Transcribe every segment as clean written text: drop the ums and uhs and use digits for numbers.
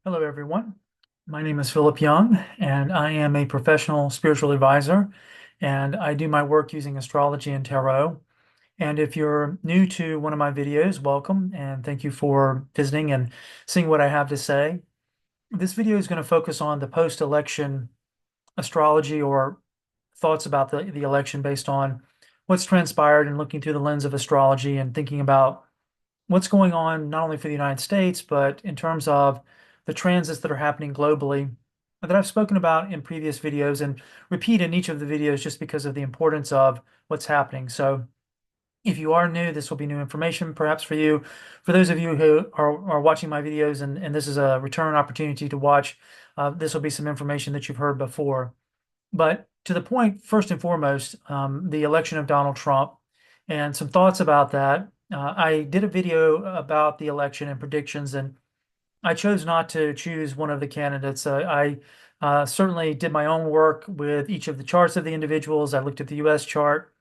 Hello, everyone. My name is Philip Young, and I am a professional spiritual advisor, and I do my work using astrology and tarot. And if you're new to one of my videos, welcome, and thank you for visiting and seeing what I have to say. This video is going to focus on the post-election astrology or thoughts about the election based on what's transpired and looking through the lens of astrology and thinking about what's going on not only for the United States, but in terms of the transits that are happening globally that I've spoken about in previous videos and repeat in each of the videos just because of the importance of what's happening. So if you are new, this will be new information perhaps for you. For those of you who are watching my videos and this is a return opportunity to watch, this will be some information that you've heard before. But to the point, first and foremost, the election of Donald Trump and some thoughts about that. I did a video about the election and predictions, and I chose not to choose one of the candidates. I certainly did my own work with each of the charts of the individuals. I looked at the US chart.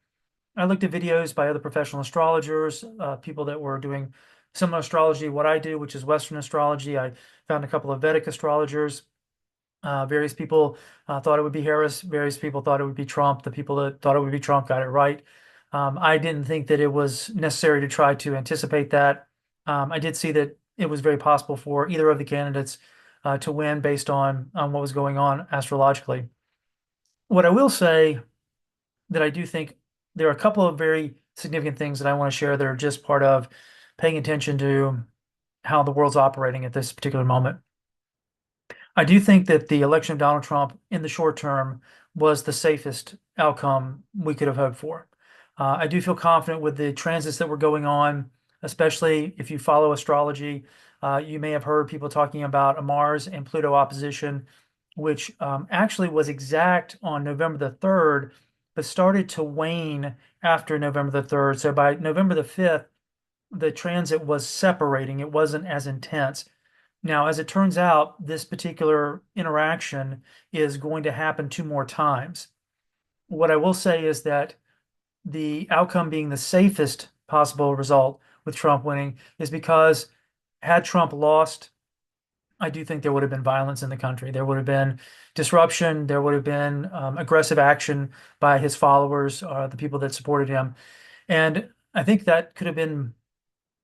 I looked at videos by other professional astrologers, people that were doing similar astrology, what I do, which is Western astrology. I found a couple of Vedic astrologers. Various people thought it would be Harris. Various people thought it would be Trump. The people that thought it would be Trump got it right. I didn't think that it was necessary to try to anticipate that. I did see that it was very possible for either of the candidates to win based on what was going on astrologically. What I will say that I do think there are a couple of very significant things that I want to share that are just part of paying attention to how the world's operating at this particular moment. I do think that the election of Donald Trump in the short term was the safest outcome we could have hoped for. I do feel confident with the transits that were going on, especially if you follow astrology. You may have heard people talking about a Mars and Pluto opposition, which actually was exact on November the 3rd, but started to wane after November the 3rd. So by November the 5th, the transit was separating, it wasn't as intense. Now, as it turns out, this particular interaction is going to happen two more times. What I will say is that the outcome being the safest possible result with Trump winning is because had Trump lost, I do think there would have been violence in the country. There would have been disruption. There would have been aggressive action by his followers, the people that supported him. And I think that could have been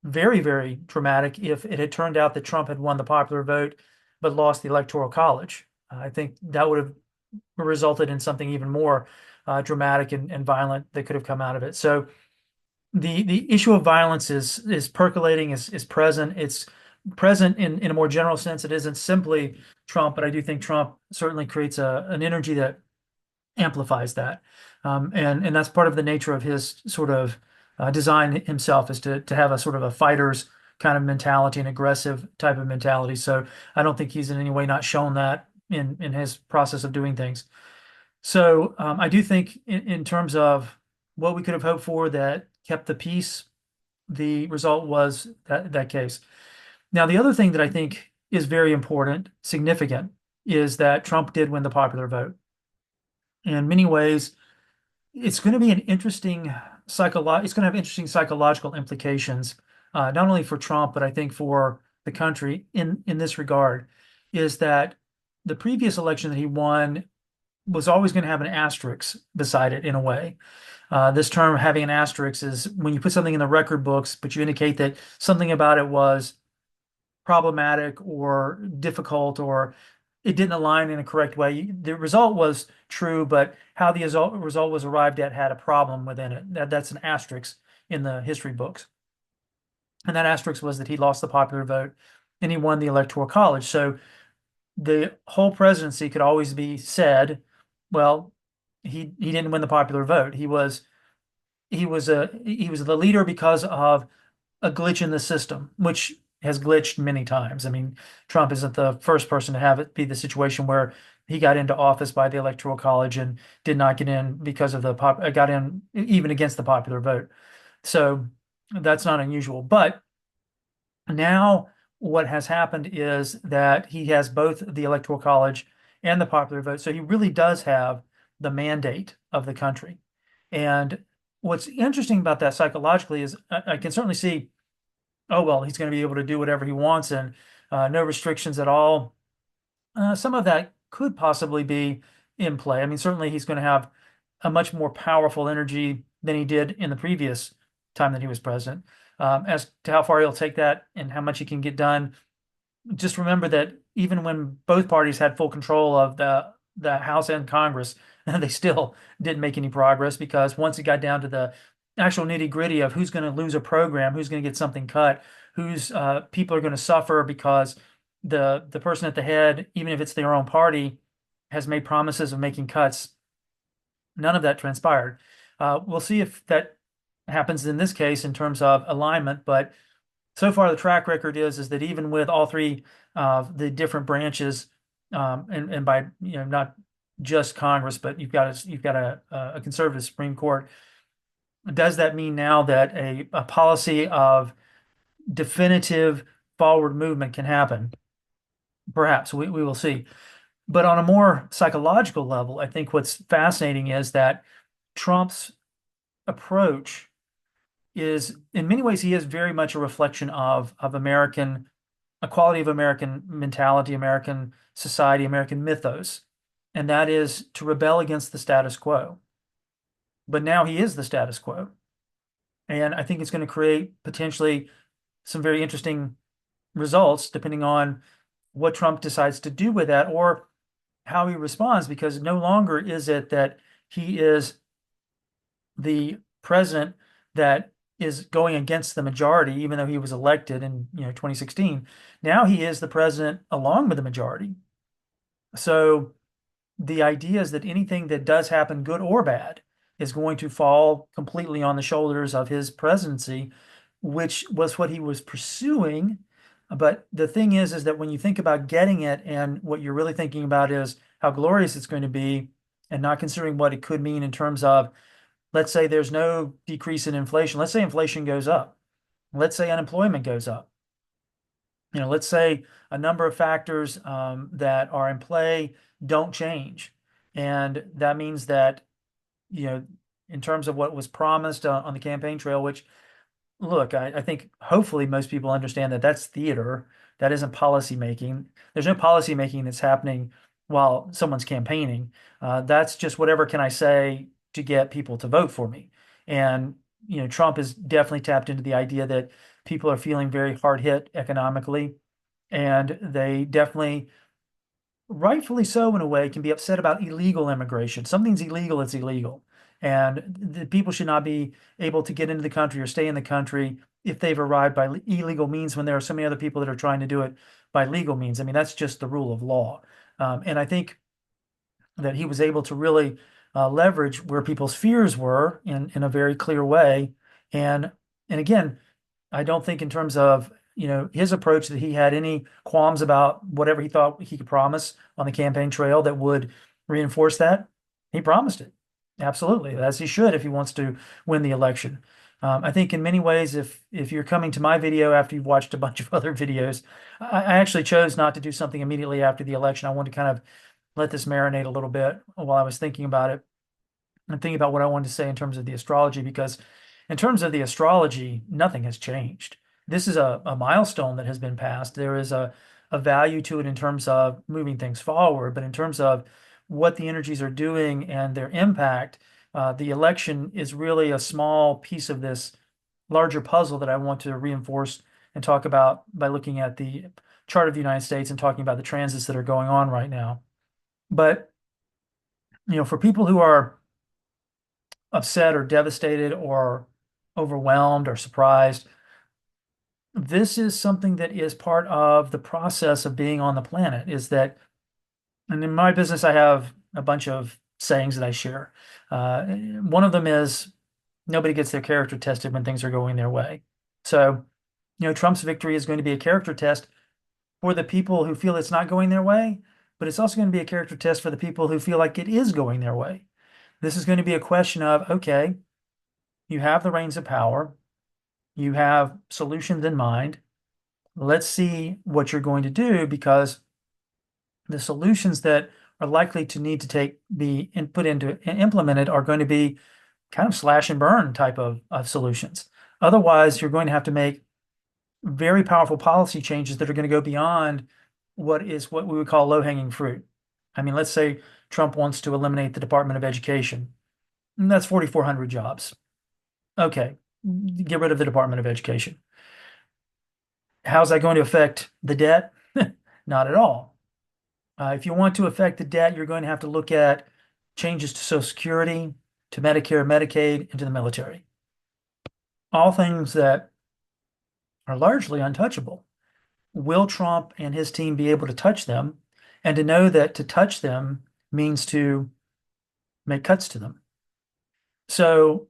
very, very dramatic if it had turned out that Trump had won the popular vote but lost the Electoral College. I think that would have resulted in something even more dramatic and violent that could have come out of it. So the issue of violence is percolating, is present. It's present in a more general sense. It isn't simply Trump, but I do think Trump certainly creates an energy that amplifies that. And that's part of the nature of his sort of design himself is to have a sort of a fighter's kind of mentality, an aggressive type of mentality. So I don't think he's in any way not shown that in his process of doing things. So I do think in terms of what we could have hoped for that kept the peace, the result was that case. Now, the other thing that I think is very important, significant, is that Trump did win the popular vote. In many ways, it's going to be an interesting it's going to have interesting psychological implications, not only for Trump, but I think for the country in this regard, is that the previous election that he won was always going to have an asterisk beside it in a way. This term having an asterisk is when you put something in the record books, but you indicate that something about it was problematic or difficult or it didn't align in a correct way. The result was true, but how the result was arrived at had a problem within it. That's an asterisk in the history books. And that asterisk was that he lost the popular vote and he won the Electoral College. So the whole presidency could always be said, well, he didn't win the popular vote. He was the leader because of a glitch in the system, which has glitched many times. I mean, Trump isn't the first person to have it be the situation where he got into office by the Electoral College and did not get in because of got in even against the popular vote. So that's not unusual. But now what has happened is that he has both the Electoral College and the popular vote. So he really does have the mandate of the country. And what's interesting about that psychologically is I can certainly see, oh, well, he's going to be able to do whatever he wants. And no restrictions at all. Some of that could possibly be in play. I mean, certainly he's going to have a much more powerful energy than he did in the previous time that he was president. As to how far he'll take that and how much he can get done, just remember that even when both parties had full control of the House and Congress, they still didn't make any progress because once it got down to the actual nitty gritty of who's going to lose a program, who's going to get something cut, whose people are going to suffer because the person at the head, even if it's their own party, has made promises of making cuts. None of that transpired. We'll see if that happens in this case in terms of alignment, but so far the track record is that even with all three of the different branches, and by not just Congress, but you've got a conservative Supreme Court. Does that mean now that a policy of definitive forward movement can happen? Perhaps we will see. But on a more psychological level, I think what's fascinating is that Trump's approach is, in many ways, he is very much a reflection of American, a quality of American mentality, American society, American mythos, and that is to rebel against the status quo. But now he is the status quo. And I think it's going to create potentially some very interesting results depending on what Trump decides to do with that or how he responds, because no longer is it that he is the president that is going against the majority, even though he was elected in 2016. Now he is the president along with the majority. So the idea is that anything that does happen, good or bad, is going to fall completely on the shoulders of his presidency, which was what he was pursuing. But the thing is that when you think about getting it, and what you're really thinking about is how glorious it's going to be, and not considering what it could mean in terms of, let's say there's no decrease in inflation. Let's say inflation goes up. Let's say unemployment goes up. Let's say a number of factors that are in play don't change. And that means that, in terms of what was promised on the campaign trail, which, look, I think hopefully most people understand that that's theater. That isn't policy making. There's no policy making that's happening while someone's campaigning. That's just whatever can I say to get people to vote for me. And, Trump has definitely tapped into the idea that people are feeling very hard hit economically. And they definitely, rightfully so in a way, can be upset about illegal immigration. Something's illegal, it's illegal. And the people should not be able to get into the country or stay in the country if they've arrived by illegal means when there are so many other people that are trying to do it by legal means. I mean, that's just the rule of law. And I think that he was able to really leverage where people's fears were in a very clear way. And again, I don't think in terms of his approach that he had any qualms about whatever he thought he could promise on the campaign trail that would reinforce that. He promised it. Absolutely, as he should if he wants to win the election. I think in many ways, if you're coming to my video after you've watched a bunch of other videos, I actually chose not to do something immediately after the election. I wanted to kind of let this marinate a little bit while I was thinking about it and thinking about what I wanted to say in terms of the astrology, because in terms of the astrology, nothing has changed. This is a milestone that has been passed. There is a value to it in terms of moving things forward, but in terms of what the energies are doing and their impact, the election is really a small piece of this larger puzzle that I want to reinforce and talk about by looking at the chart of the United States and talking about the transits that are going on right now. But, for people who are upset or devastated or overwhelmed or surprised, this is something that is part of the process of being on the planet, is that, and in my business, I have a bunch of sayings that I share. One of them is nobody gets their character tested when things are going their way. So, Trump's victory is going to be a character test for the people who feel it's not going their way, but it's also going to be a character test for the people who feel like it is going their way. This is going to be a question of, okay, you have the reins of power, you have solutions in mind. Let's see what you're going to do, because the solutions that are likely to need to be put into and implemented are going to be kind of slash and burn type of solutions. Otherwise, you're going to have to make very powerful policy changes that are going to go beyond what we would call low-hanging fruit. I mean, let's say Trump wants to eliminate the Department of Education. And that's 4,400 jobs. Okay, get rid of the Department of Education. How's that going to affect the debt? Not at all. If you want to affect the debt, you're going to have to look at changes to Social Security, to Medicare, Medicaid, and to the military. All things that are largely untouchable. Will Trump and his team be able to touch them? And to know that to touch them means to make cuts to them. So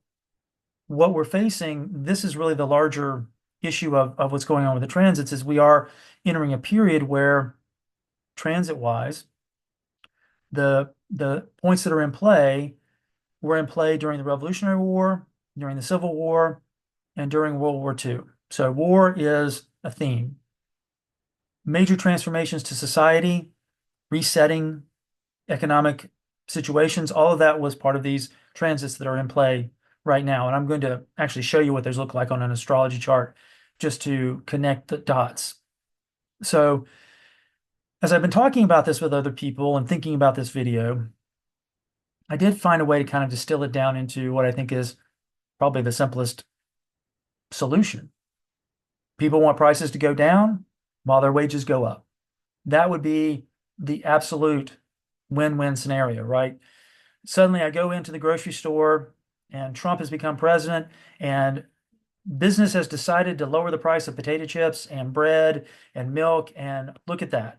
what we're facing, this is really the larger issue of what's going on with the transits, is we are entering a period where transit-wise, the points that are in play were in play during the Revolutionary War, during the Civil War, and during World War II. So war is a theme. Major transformations to society, resetting economic situations, all of that was part of these transits that are in play right now. And I'm going to actually show you what those look like on an astrology chart just to connect the dots. So as I've been talking about this with other people and thinking about this video, I did find a way to kind of distill it down into what I think is probably the simplest solution. People want prices to go down while their wages go up. That would be the absolute win-win scenario, right? Suddenly I go into the grocery store and Trump has become president and business has decided to lower the price of potato chips and bread and milk, and look at that.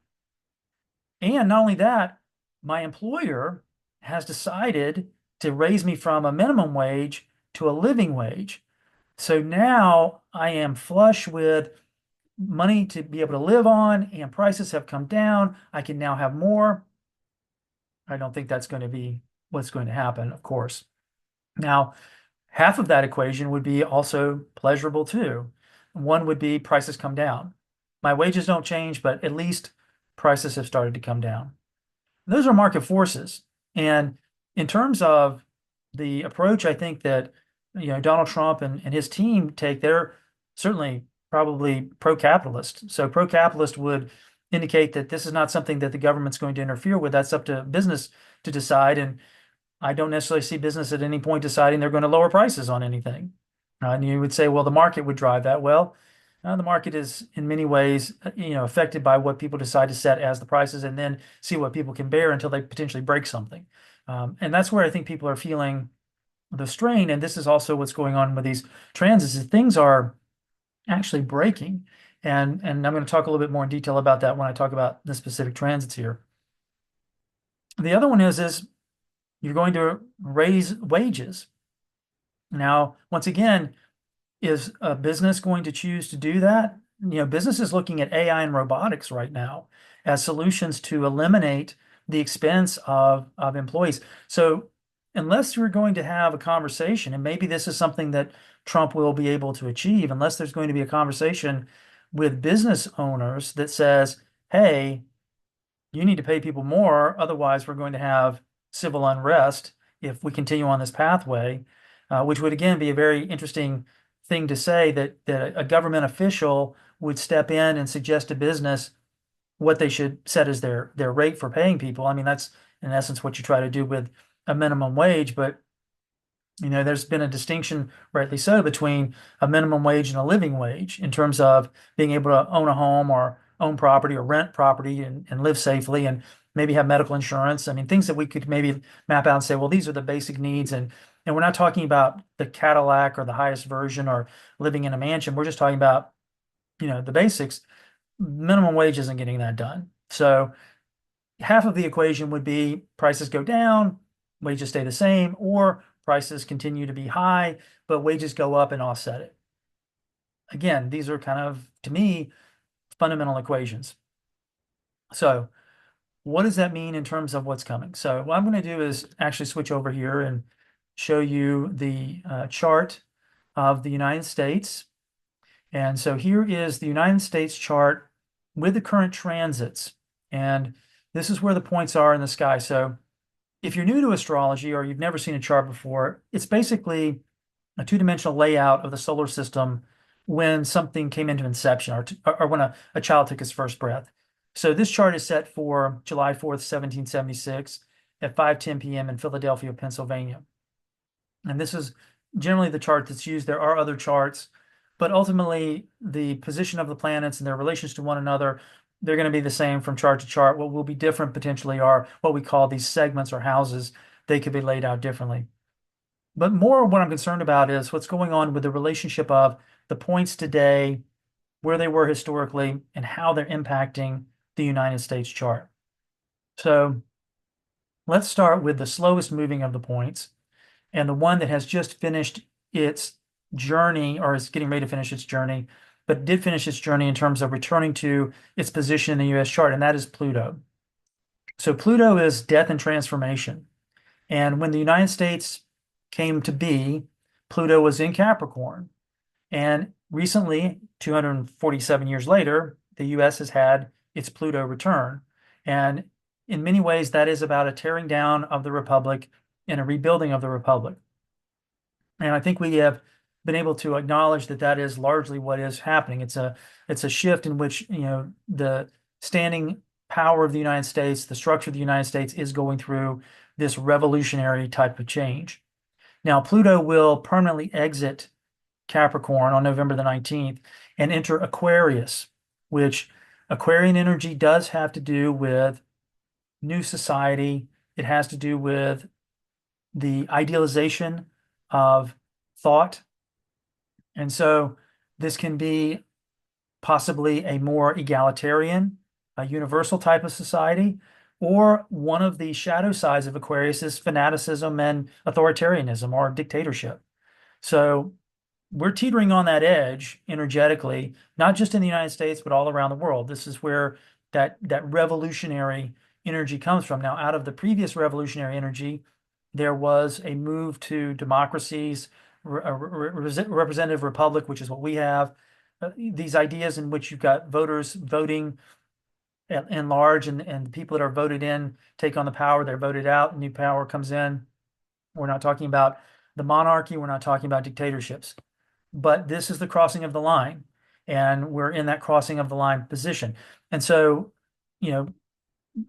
And not only that, my employer has decided to raise me from a minimum wage to a living wage. So now I am flush with money to be able to live on, and prices have come down. I can now have more. I don't think that's going to be what's going to happen, of course. Now, half of that equation would be also pleasurable too. One would be prices come down. My wages don't change, but at least prices have started to come down. Those are market forces. And in terms of the approach, I think that Donald Trump and his team take, they're certainly probably pro-capitalist. So pro-capitalist would indicate that this is not something that the government's going to interfere with. That's up to business to decide. And I don't necessarily see business at any point deciding they're going to lower prices on anything. And you would say, well, the market would drive that. Well, the market is in many ways, affected by what people decide to set as the prices, and then see what people can bear until they potentially break something. And that's where I think people are feeling the strain. And this is also what's going on with these transits, is things are actually breaking. And I'm going to talk a little bit more in detail about that when I talk about the specific transits here. The other one is you're going to raise wages. Now, once again, is a business going to choose to do that? Business is looking at AI and robotics right now as solutions to eliminate the expense of employees. So unless you're going to have a conversation, and maybe this is something that Trump will be able to achieve, unless there's going to be a conversation with business owners that says, hey, you need to pay people more, otherwise we're going to have civil unrest if we continue on this pathway, which would again be a very interesting thing to say, that a government official would step in and suggest to business what they should set as their rate for paying people. I mean, that's in essence what you try to do with a minimum wage, but there's been a distinction, rightly so, between a minimum wage and a living wage in terms of being able to own a home or own property or rent property and live safely and maybe have medical insurance. I mean, things that we could maybe map out and say, well, these are the basic needs. And we're not talking about the Cadillac or the highest version or living in a mansion. We're just talking about, the basics. Minimum wage isn't getting that done. So half of the equation would be prices go down, wages stay the same, or prices continue to be high, but wages go up and offset it. Again, these are kind of, to me, fundamental equations. So what does that mean in terms of what's coming? So what I'm going to do is actually switch over here and show you the chart of the United States. And so here is the United States chart with the current transits. And this is where the points are in the sky. So if you're new to astrology or you've never seen a chart before, it's basically a two-dimensional layout of the solar system when something came into inception or when a child took his first breath. So this chart is set for July 4th, 1776 at 5:10 p.m. in Philadelphia, Pennsylvania. And this is generally the chart that's used. There are other charts, but ultimately the position of the planets and their relations to one another, they're going to be the same from chart to chart. What will be different potentially are what we call these segments or houses. They could be laid out differently. But more what I'm concerned about is what's going on with the relationship of the points today, where they were historically, and how they're impacting the United States chart. So let's start with the slowest moving of the points and the one that has just finished its journey or is getting ready to finish its journey, but did finish its journey in terms of returning to its position in the US chart, and that is Pluto. So Pluto is death and transformation. And when the United States came to be, Pluto was in Capricorn. And recently, 247 years later, the US has had its Pluto return. And in many ways, that is about a tearing down of the Republic and a rebuilding of the Republic. And I think we have been able to acknowledge that that is largely what is happening. It's a shift in which, the standing power of the United States, the structure of the United States is going through this revolutionary type of change. Now, Pluto will permanently exit Capricorn on November the 19th and enter Aquarius, which Aquarian energy does have to do with new society. It has to do with the idealization of thought. And so this can be possibly a more egalitarian, a universal type of society, or one of the shadow sides of Aquarius is fanaticism and authoritarianism or dictatorship. So we're teetering on that edge energetically, not just in the United States, but all around the world. This is where that revolutionary energy comes from. Now, out of the previous revolutionary energy, there was a move to democracies, representative republic, which is what we have. These ideas in which you've got voters voting in large, and the people that are voted in take on the power. They're voted out, new power comes in. We're not talking about the monarchy. We're not talking about dictatorships. But this is the crossing of the line, and we're in that crossing of the line position. And so, you know,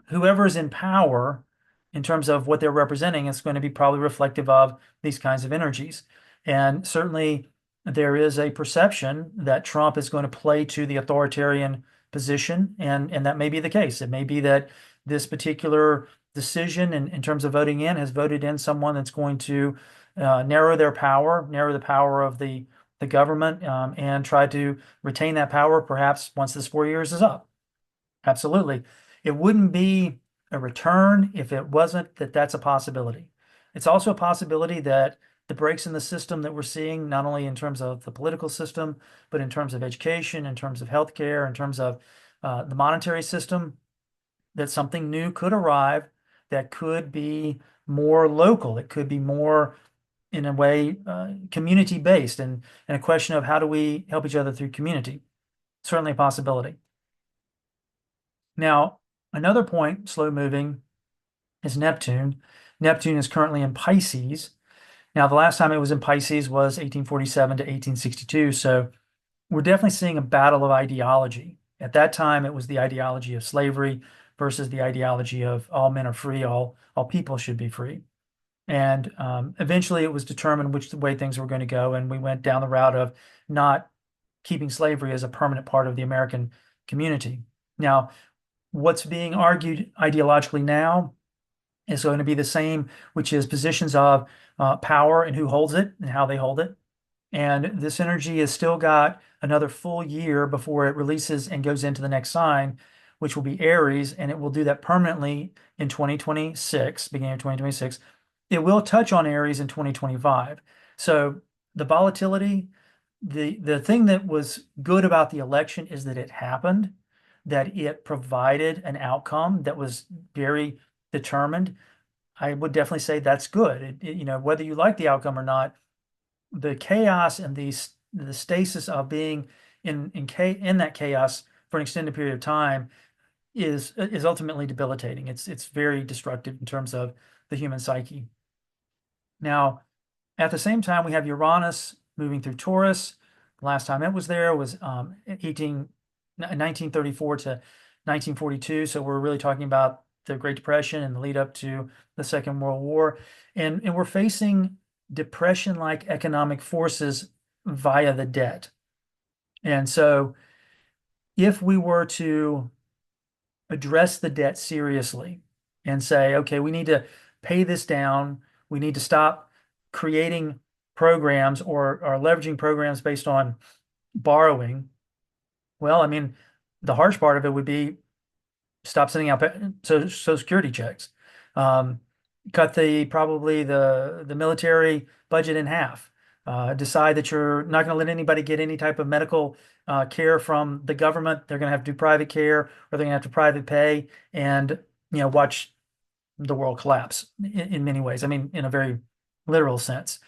whoever is in power in terms of what they're representing is going to be probably reflective of these kinds of energies. And certainly there is a perception that Trump is going to play to the authoritarian position, and that may be the case. It may be that this particular decision in terms of voting in has voted in someone that's going to narrow their power, narrow the power of the government, and try to retain that power perhaps once this 4 years is up. Absolutely. It wouldn't be a return if it wasn't that that's a possibility. It's also a possibility that the breaks in the system that we're seeing, not only in terms of the political system, but in terms of education, in terms of healthcare, in terms of the monetary system, that something new could arrive that could be more local. It could be more, in a way, community based, and a question of how do we help each other through community. Certainly a possibility. Now, another point, slow moving, is Neptune. Neptune is currently in Pisces. Now, the last time it was in Pisces was 1847 to 1862. So we're definitely seeing a battle of ideology. At that time, it was the ideology of slavery versus the ideology of all men are free, all people should be free. And eventually it was determined which way things were going to go. And we went down the route of not keeping slavery as a permanent part of the American community. Now, what's being argued ideologically now is going to be the same, which is positions of power and who holds it and how they hold it. And this energy has still got another full year before it releases and goes into the next sign, which will be Aries, and it will do that permanently in 2026, beginning of 2026. It will touch on Aries in 2025. So the volatility, the thing that was good about the election is that it happened, that it provided an outcome that was very determined. I would definitely say that's good. Whether you like the outcome or not, the chaos and the stasis of being in that chaos for an extended period of time is ultimately debilitating. It's very destructive in terms of the human psyche. Now, at the same time, we have Uranus moving through Taurus, last time it was there was 1934 to 1942. So we're really talking about the Great Depression and the lead up to the Second World War. And we're facing depression-like economic forces via the debt. And so if we were to address the debt seriously and say, okay, we need to pay this down, we need to stop creating programs or leveraging programs based on borrowing. Well, I mean, the harsh part of it would be stop sending out Social Security checks. Um, Cut probably the military budget in half. Decide that you're not going to let anybody get any type of medical care from the government. They're going to have to do private care, or they're going to have to private pay, and watch the world collapse in many ways. I mean, in a very literal sense.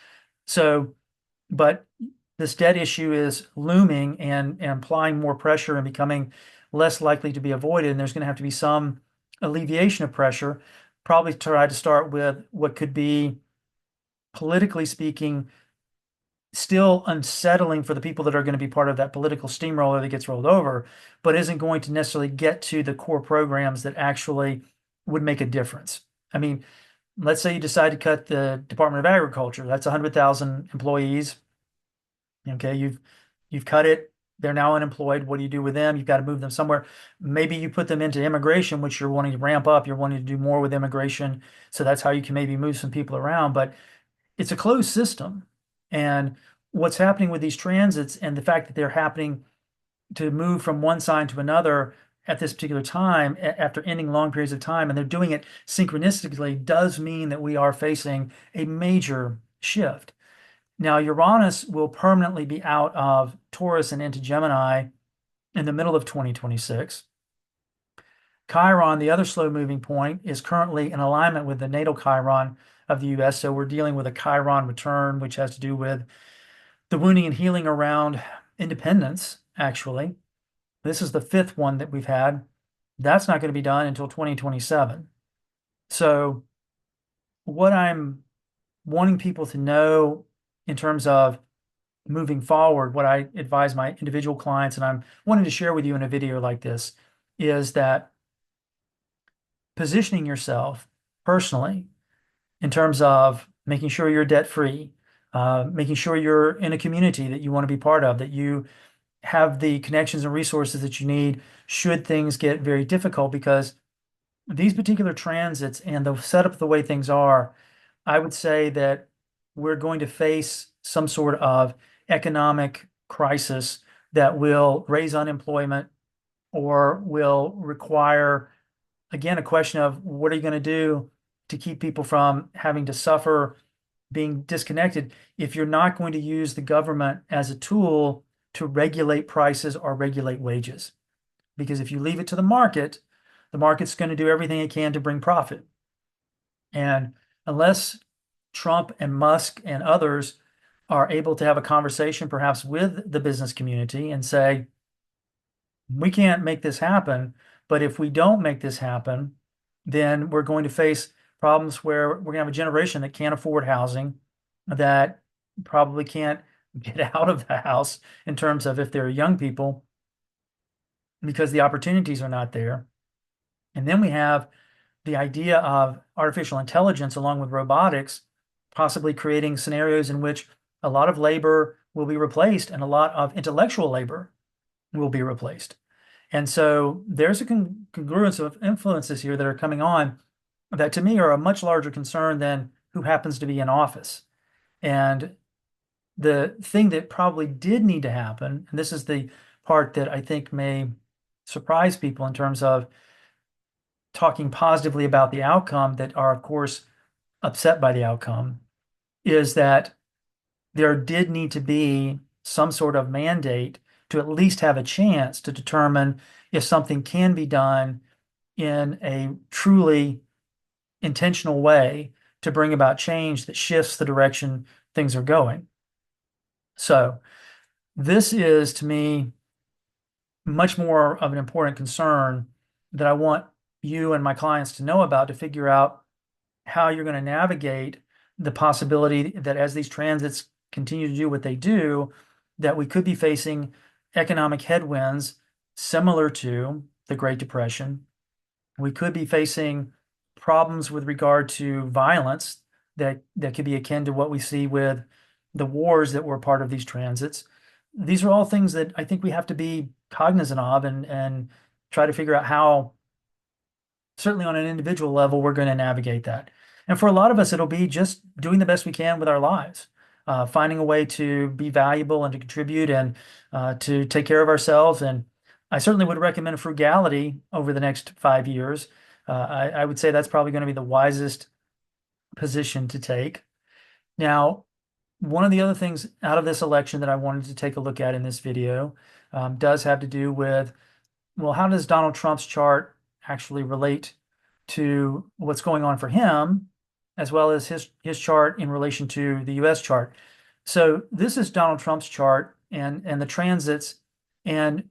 So, but this debt issue is looming and applying more pressure and becoming less likely to be avoided. And there's going to have to be some alleviation of pressure. Probably try to start with what could be, politically speaking, still unsettling for the people that are going to be part of that political steamroller that gets rolled over, but isn't going to necessarily get to the core programs that actually would make a difference. I mean, let's say you decide to cut the Department of Agriculture. That's 100,000 employees. Okay, you've cut it. They're now unemployed. What do you do with them? You've got to move them somewhere. Maybe you put them into immigration, which you're wanting to ramp up. You're wanting to do more with immigration. So that's how you can maybe move some people around. But it's a closed system. And what's happening with these transits and the fact that they're happening to move from one sign to another at this particular time after ending long periods of time, and they're doing it synchronistically, does mean that we are facing a major shift. Now, Uranus will permanently be out of Taurus and into Gemini in the middle of 2026. Chiron, the other slow moving point, is currently in alignment with the natal Chiron of the US. So we're dealing with a Chiron return, which has to do with the wounding and healing around independence, actually. This is the fifth one that we've had. That's not going to be done until 2027. So, what I'm wanting people to know in terms of moving forward, what I advise my individual clients, and I'm wanting to share with you in a video like this, is that positioning yourself personally in terms of making sure you're debt free, making sure you're in a community that you want to be part of, that you have the connections and resources that you need should things get very difficult, because these particular transits and the setup of the way things are, I would say that we're going to face some sort of economic crisis that will raise unemployment or will require, again, a question of what are you going to do to keep people from having to suffer being disconnected if you're not going to use the government as a tool to regulate prices or regulate wages. Because if you leave it to the market's going to do everything it can to bring profit. And unless Trump and Musk and others are able to have a conversation, perhaps with the business community, and say, we can't make this happen, but if we don't make this happen, then we're going to face problems where we're going to have a generation that can't afford housing, that probably can't get out of the house in terms of if they're young people, because the opportunities are not there. And then we have the idea of artificial intelligence along with robotics, possibly creating scenarios in which a lot of labor will be replaced and a lot of intellectual labor will be replaced. And so there's a congruence of influences here that are coming on that to me are a much larger concern than who happens to be in office. And the thing that probably did need to happen, and this is the part that I think may surprise people in terms of talking positively about the outcome that are, of course, upset by the outcome, is that there did need to be some sort of mandate to at least have a chance to determine if something can be done in a truly intentional way to bring about change that shifts the direction things are going. So this is, to me, much more of an important concern that I want you and my clients to know about, to figure out how you're going to navigate the possibility that as these transits continue to do what they do, that we could be facing economic headwinds similar to the Great Depression. We could be facing problems with regard to violence that could be akin to what we see with the wars that were part of these transits. These are all things that I think we have to be cognizant of and try to figure out how, certainly on an individual level, we're going to navigate that. And for a lot of us, it'll be just doing the best we can with our lives, finding a way to be valuable and to contribute and to take care of ourselves. And I certainly would recommend frugality over the next 5 years. I would say that's probably going to be the wisest position to take. Now, one of the other things out of this election that I wanted to take a look at in this video does have to do with, well, how does Donald Trump's chart actually relate to what's going on for him, as well as his chart in relation to the US chart? So this is Donald Trump's chart and the transits, and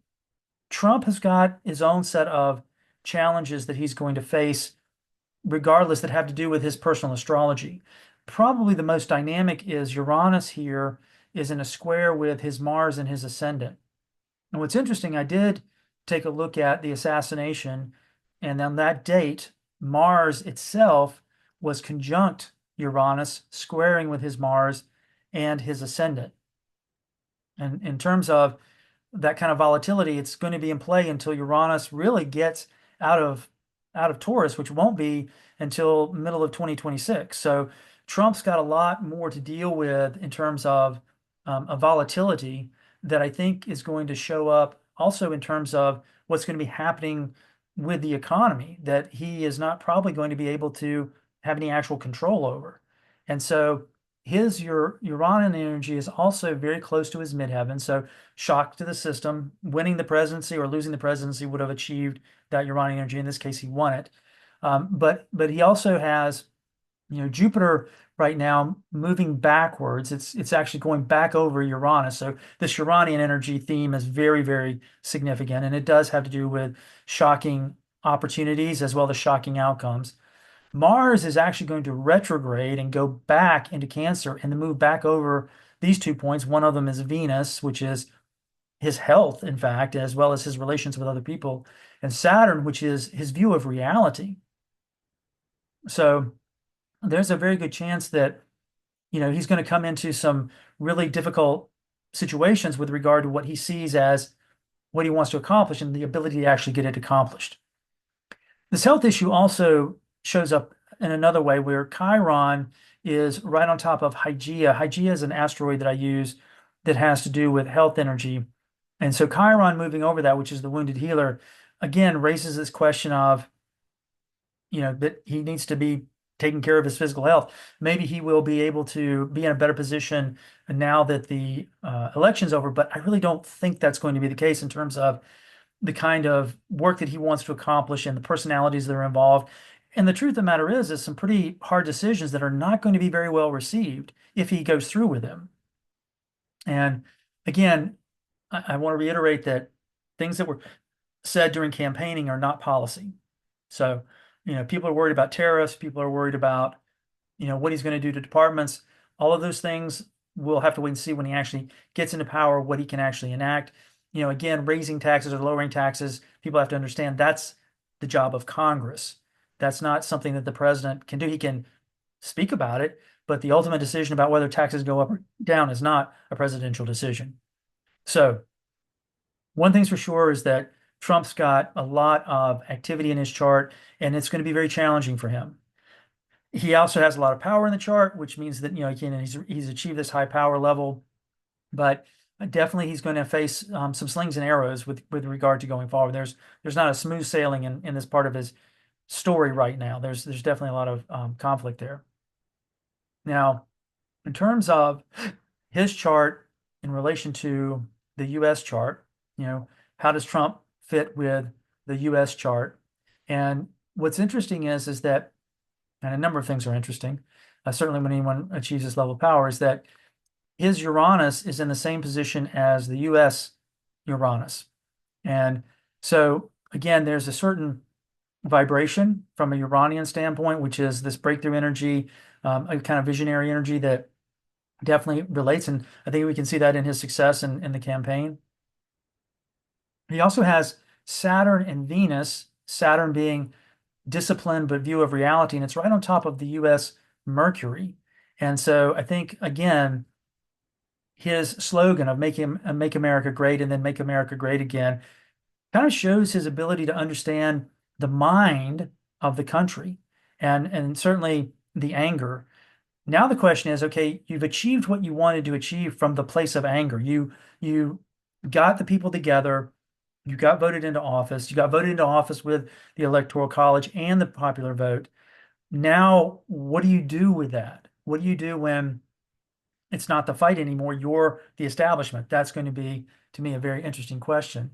Trump has got his own set of challenges that he's going to face regardless that have to do with his personal astrology. Probably the most dynamic is Uranus here is in a square with his Mars and his ascendant. And what's interesting, I did take a look at the assassination, and on that date, Mars itself was conjunct Uranus, squaring with his Mars and his ascendant. And in terms of that kind of volatility, it's going to be in play until Uranus really gets out of Taurus, which won't be until middle of 2026. So Trump's got a lot more to deal with in terms of a volatility that I think is going to show up also in terms of what's going to be happening with the economy that he is not probably going to be able to have any actual control over. And so his Uranian energy is also very close to his midheaven. So shock to the system, winning the presidency or losing the presidency would have achieved that Uranian energy. In this case, he won it. But he also has, Jupiter right now moving backwards. It's actually going back over Uranus. So this Uranian energy theme is very, very significant, and it does have to do with shocking opportunities as well as shocking outcomes. Mars is actually going to retrograde and go back into Cancer and to move back over these 2 points. One of them is Venus, which is his health, in fact, as well as his relations with other people, and Saturn, which is his view of reality. So there's a very good chance that, he's going to come into some really difficult situations with regard to what he sees as what he wants to accomplish and the ability to actually get it accomplished. This health issue also shows up in another way where Chiron is right on top of Hygeia. Hygeia is an asteroid that I use that has to do with health energy. And so Chiron moving over that, which is the wounded healer, again, raises this question of, that he needs to be taking care of his physical health. Maybe he will be able to be in a better position now that the election's over, but I really don't think that's going to be the case in terms of the kind of work that he wants to accomplish and the personalities that are involved. And the truth of the matter is some pretty hard decisions that are not going to be very well received if he goes through with them. And again, I want to reiterate that things that were said during campaigning are not policy. So, people are worried about tariffs, people are worried about, what he's going to do to departments. All of those things we'll have to wait and see when he actually gets into power, what he can actually enact. Again, raising taxes or lowering taxes, people have to understand that's the job of Congress. That's not something that the president can do. He can speak about it, but the ultimate decision about whether taxes go up or down is not a presidential decision. So one thing's for sure is that Trump's got a lot of activity in his chart, and it's going to be very challenging for him. He also has a lot of power in the chart, which means that, he's achieved this high power level, but definitely he's going to face some slings and arrows with regard to going forward. There's not a smooth sailing in this part of his story right now. There's definitely a lot of conflict there. Now, in terms of his chart in relation to the U.S. chart, how does Trump fit with the U.S. chart? And what's interesting is that, and a number of things are interesting, certainly when anyone achieves this level of power, is that his Uranus is in the same position as the U.S. Uranus. And so, again, there's a certain vibration from a Uranian standpoint, which is this breakthrough energy, a kind of visionary energy that definitely relates, and I think we can see that in his success in the campaign. He also has Saturn and Venus, Saturn being discipline but view of reality, and it's right on top of the US Mercury. And so I think again, his slogan of make America great and then make America great again kind of shows his ability to understand the mind of the country and certainly the anger. Now the question is, okay, you've achieved what you wanted to achieve from the place of anger. You got the people together, you got voted into office, you got voted into office with the Electoral College and the popular vote. Now, what do you do with that? What do you do when it's not the fight anymore? You're the establishment. That's going to be, to me, a very interesting question.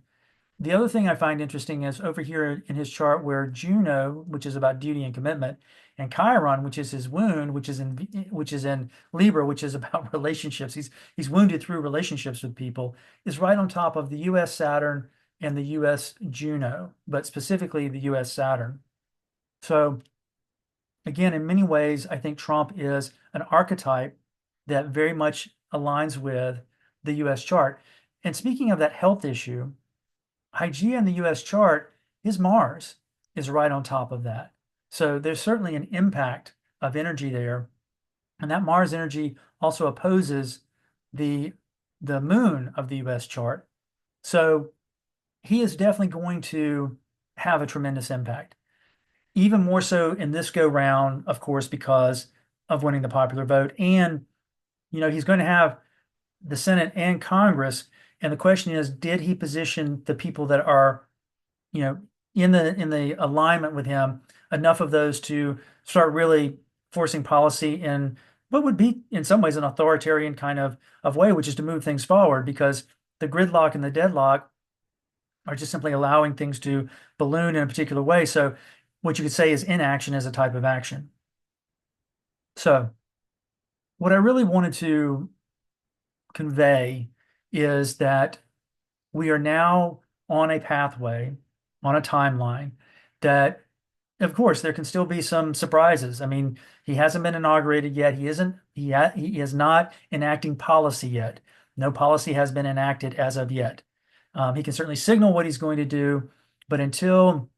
The other thing I find interesting is over here in his chart where Juno, which is about duty and commitment, and Chiron, which is his wound, which is in Libra, which is about relationships. He's wounded through relationships with people, is right on top of the U.S. Saturn and the U.S. Juno, but specifically the U.S. Saturn. So again, in many ways, I think Trump is an archetype that very much aligns with the U.S. chart. And speaking of that health issue, Hygeia in the US chart, his Mars is right on top of that. So there's certainly an impact of energy there. And that Mars energy also opposes the the moon of the US chart. So he is definitely going to have a tremendous impact. Even more so in this go round, of course, because of winning the popular vote. And, he's going to have the Senate and Congress. And the question is, did he position the people that are, you know, in the alignment with him, enough of those to start really forcing policy in what would be in some ways an authoritarian kind of way, which is to move things forward because the gridlock and the deadlock are just simply allowing things to balloon in a particular way. So what you could say is inaction is a type of action. So what I really wanted to convey is that we are now on a pathway, on a timeline that, of course, there can still be some surprises. I mean, he hasn't been inaugurated yet. He is not enacting policy yet. No policy has been enacted as of yet. He can certainly signal what he's going to do, but until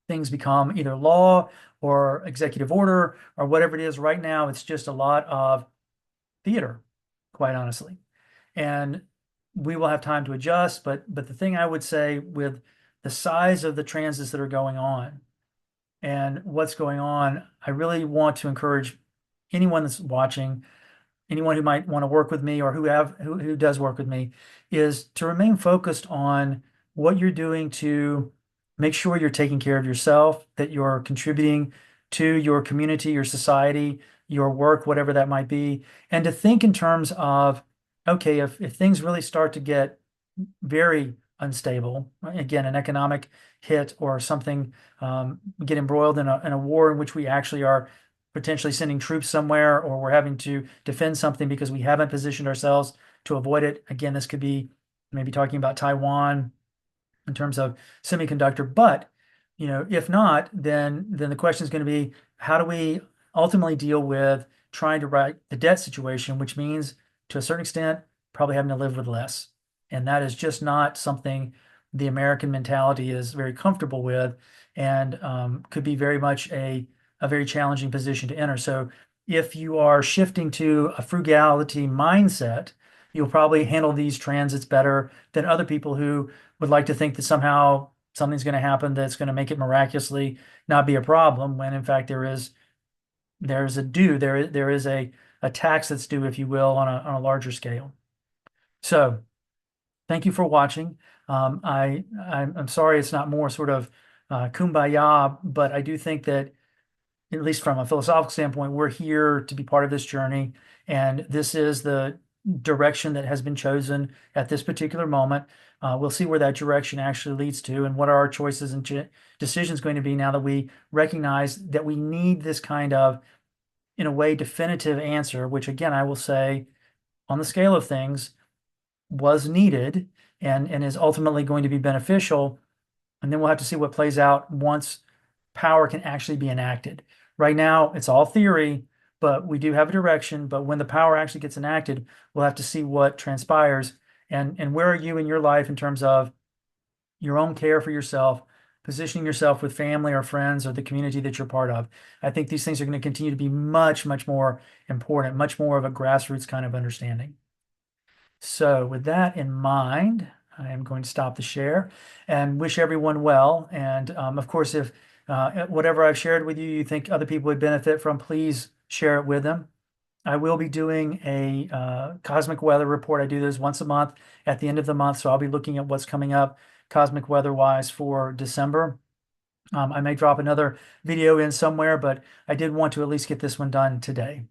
things become either law or executive order or whatever it is right now, it's just a lot of theater, quite honestly. And we will have time to adjust. But the thing I would say with the size of the transits that are going on and what's going on, I really want to encourage anyone that's watching, anyone who might want to work with me or who does work with me, is to remain focused on what you're doing to make sure you're taking care of yourself, that you're contributing to your community, your society, your work, whatever that might be, and to think in terms of, okay, if things really start to get very unstable, again, an economic hit or something, get embroiled in a war in which we actually are potentially sending troops somewhere or we're having to defend something because we haven't positioned ourselves to avoid it. Again, this could be maybe talking about Taiwan in terms of semiconductor. But if not, then the question is going to be, how do we ultimately deal with trying to right the debt situation, which means to a certain extent probably having to live with less. And that is just not something the American mentality is very comfortable with and could be very much a very challenging position to enter. So if you are shifting to a frugality mindset, you'll probably handle these transits better than other people who would like to think that somehow something's going to happen that's going to make it miraculously not be a problem, when in fact there's a due, there is a tax that's due, if you will, on a larger scale. So thank you for watching. I'm sorry it's not more sort of kumbaya, but I do think that, at least from a philosophical standpoint, we're here to be part of this journey. And this is the direction that has been chosen at this particular moment. We'll see where that direction actually leads to and what are our choices and decisions going to be now that we recognize that we need this kind of, in a way, definitive answer, which again, I will say on the scale of things was needed and is ultimately going to be beneficial. And then we'll have to see what plays out once power can actually be enacted. Right now, it's all theory, but we do have a direction. But when the power actually gets enacted, we'll have to see what transpires. And where are you in your life in terms of your own care for yourself, positioning yourself with family or friends or the community that you're part of. I think these things are going to continue to be much, much more important, much more of a grassroots kind of understanding. So, with that in mind, I am going to stop the share and wish everyone well. And of course, if whatever I've shared with you, you think other people would benefit from, please share it with them. I will be doing a cosmic weather report. I do those once a month at the end of the month. So I'll be looking at what's coming up cosmic weather wise for December. I may drop another video in somewhere, but I did want to at least get this one done today.